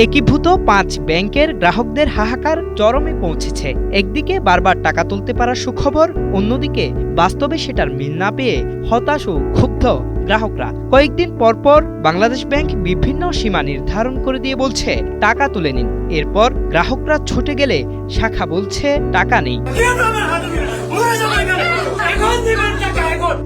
একীভূত ৫ ব্যাংকের গ্রাহকদের হাহাকার চরমে পৌঁছেছে। একদিকে বারবার টাকা তুলতে পারার সুখবর, অন্যদিকে বাস্তবে সেটার মিল না পেয়ে হতাশ ও ক্ষুব্ধ গ্রাহকরা। কয়েকদিন পরপর বাংলাদেশ ব্যাংক বিভিন্ন সীমা নির্ধারণ করে দিয়ে বলছে টাকা তুলে নিন। এরপর গ্রাহকরা ছুটে গেলে শাখা বলছে টাকা নেই।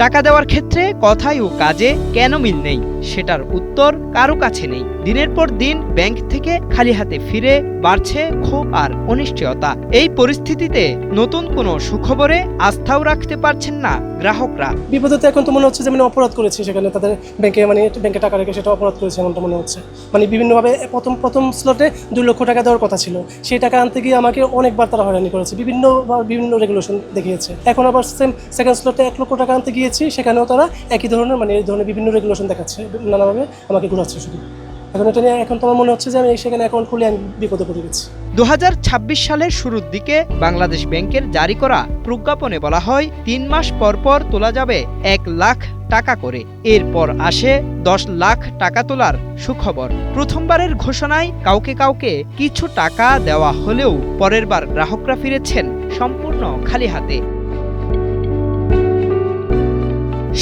টাকা দেওয়ার ক্ষেত্রে কথায় ও কাজে কেন মিল নেই সেটার উত্তর কারো কাছে নেই। দিনের পর দিন ব্যাংক থেকে খালি হাতে ফিরে বাড়ছে ক্ষোভ আর অনিশ্চয়তা। এই পরিস্থিতিতে নতুন কোনো সুখবরে আস্থাও রাখতে পারছেন না গ্রাহকরা। বিপদে এখন তো মনে হচ্ছে যে অপরাধ করেছে, সেখানে তাদের ব্যাংকে টাকা রেখে সেটা অপরাধ করেছে এমনটা মনে হচ্ছে। বিভিন্নভাবে প্রথম স্লটে 2 লক্ষ টাকা দেওয়ার কথা ছিল, সেই টাকা আনতে গিয়ে আমাকে অনেকবার তারা হয়রানি করেছে, বিভিন্ন রেগুলেশন দেখিয়েছে। এখন আবার সেকেন্ড স্লটে 1 লক্ষ টাকা আনতে গিয়েছি, সেখানেও তারা একই ধরনের এই ধরনের বিভিন্ন রেগুলেশন দেখাচ্ছে, নানাভাবে আমাকে ঘুরাচ্ছে শুধু। এখন এটা নিয়ে এখন তোমার মনে হচ্ছে যে আমি সেখানে অ্যাকাউন্ট খুলে আমি বিপদে পড়ে গেছি। 2026 সালের শুরুর দিকে বাংলাদেশ ব্যাংকের জারি করা প্রজ্ঞাপনে বলা হয় 3 মাস পর পর তোলা যাবে 1 লাখ টাকা করে। এরপর আসে 10 লাখ টাকা তোলার সুখবর। প্রথমবারের ঘোষণায় কাউকে কিছু টাকা দেওয়া হলেও পরের বার গ্রাহকরা ফিরেছেন সম্পূর্ণ খালি হাতে।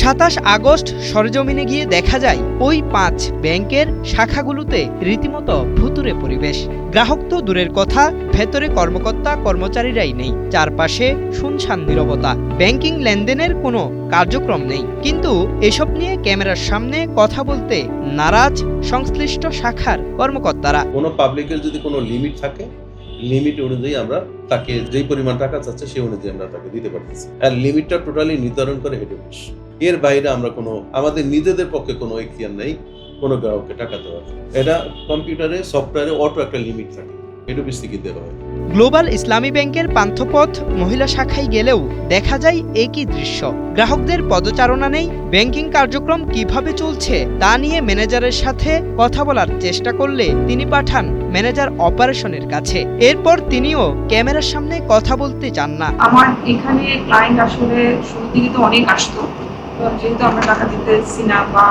27 আগস্ট সরেজমিনে গিয়ে দেখা যায় ওই 5 ব্যাংকের শাখাগুলোতে রীতিমতো ভুতুরে পরিবেশ। গ্রাহক তো দূরের কথা, ভেতরে কর্মকর্তা কর্মচারীরাই নেই। চারপাশে শুনশান নীরবতা, ব্যাংকিং লেনদেনের কোনো কার্যক্রম নেই। কিন্তু এসব নিয়ে ক্যামেরার সামনে কথা বলতে নারাজ সংশ্লিষ্ট শাখার কর্মকর্তারা। কোনো পাবলিকের যদি কোনো লিমিট থাকে, লিমিট অনুযায়ী আমরা তাকে যেই পরিমাণ টাকা চাচ্ছে সেই অনুযায়ী আমরা তাকে দিতে পারতেছি। আর লিমিটটা টোটালি নির্ধারণ করে হেড অফিস। এর বাইরে আমরা আমাদের নিজেদের পক্ষে কোনো এখতিয়ার নেই কোনো গ্রাহককে টাকা দেওয়ার। এটা কম্পিউটারে সফটওয়্যারে অটো একটা লিমিট থাকে, হেড অফিস থেকে দেওয়া হয়। গ্লোবাল ইসলামী ব্যাংকের পান্থপথ মহিলা শাখায় গেলেও দেখা যায় একই দৃশ্য। গ্রাহকদের পদচারণা নেই। ব্যাংকিং কার্যক্রম কিভাবে চলছে তা নিয়ে ম্যানেজারের সাথে কথা বলার চেষ্টা করলে তিনি পাঠান ম্যানেজার অপারেশনের কাছে। এরপর তিনিও ক্যামেরার সামনে কথা বলতে চান না। আমার এখানে ক্লায়েন্ট আসলে শুরুর দিকে তো অনেক আসতো, যেহেতু আমরা টাকা দিতেছি না বা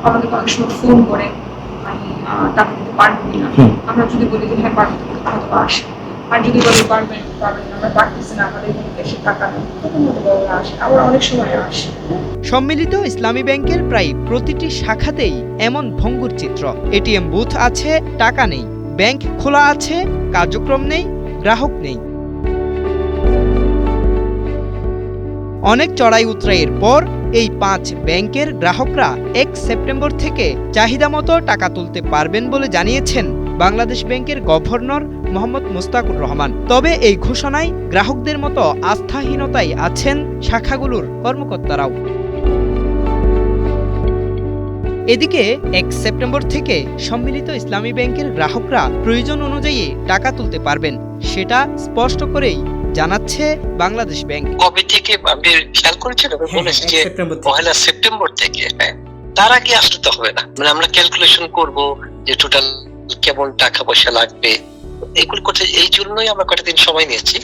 আমাদের অনেক সময় ফোন করে টাকা দিতে পারবো কিনা, আমরা যদি বলি যে হ্যাঁ পারবো হয়তো আসে, আর যদি বলি পারবেন আমরা পারতেছি না, আমাদের এখানে এসে টাকা নেই, তখন হয়তো আসে, আবার অনেক সময় আসে। সম্মিলিত ইসলামী ব্যাংকের প্রায় প্রতিটি শাখাতেই এমন ভঙ্গুর চিত্র। এটিএম বুথ আছে, টাকা নেই। ব্যাংক খোলা আছে, কার্যক্রম নেই, গ্রাহক নেই। অনেক চড়াই উতরাইয়ের পর এই 5 ব্যাংকের গ্রাহকরা 1 সেপ্টেম্বর থেকে চাহিদা মতো টাকা তুলতে পারবেন বলে জানিয়েছেন বাংলাদেশ ব্যাংকের গভর্নর মোহাম্মদ মুস্তাকুর রহমান। তবে এই ঘোষণায় গ্রাহকদের মতো আস্থাহীনতায় আছেন শাখাগুলোর কর্মকর্তারাও। এদিকে 1 সেপ্টেম্বর থেকে সম্মিলিত ইসলামী ব্যাংকের গ্রাহকরা প্রয়োজন অনুযায়ী টাকা তুলতে পারবেন, সেটা স্পষ্ট করেই জানাচ্ছে বাংলাদেশ ব্যাংক। কবে থেকে আপনি খেয়াল করেছেন? বলেছি যে 1 সেপ্টেম্বর থেকে। তার আগে আসলে তো হবে না, আমরা ক্যালকুলেশন করব যে টোটাল কেমন টাকা পয়সা লাগবে, এগুলো করতে এই জন্যই আমরা কয়েকটা দিন সময় নিয়েছি।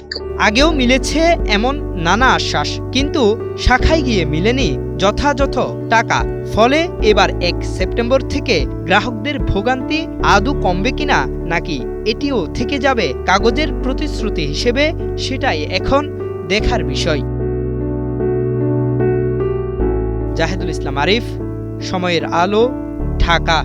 আগেও মিলেছে এমন নানা আশ্বাস, কিন্তু শাখায় গিয়ে মিলেনি যথাযথ টাকা। ফলে এবার 1 সেপ্টেম্বর থেকে গ্রাহকদের ভোগান্তি আদৌ কমবে কিনা, নাকি এটিও থেকে যাবে কাগজের প্রতিশ্রুতি হিসেবে, সেটাই এখন দেখার বিষয়। জাহেদুল ইসলাম আরিফ, সময়ের আলো, ঢাকা।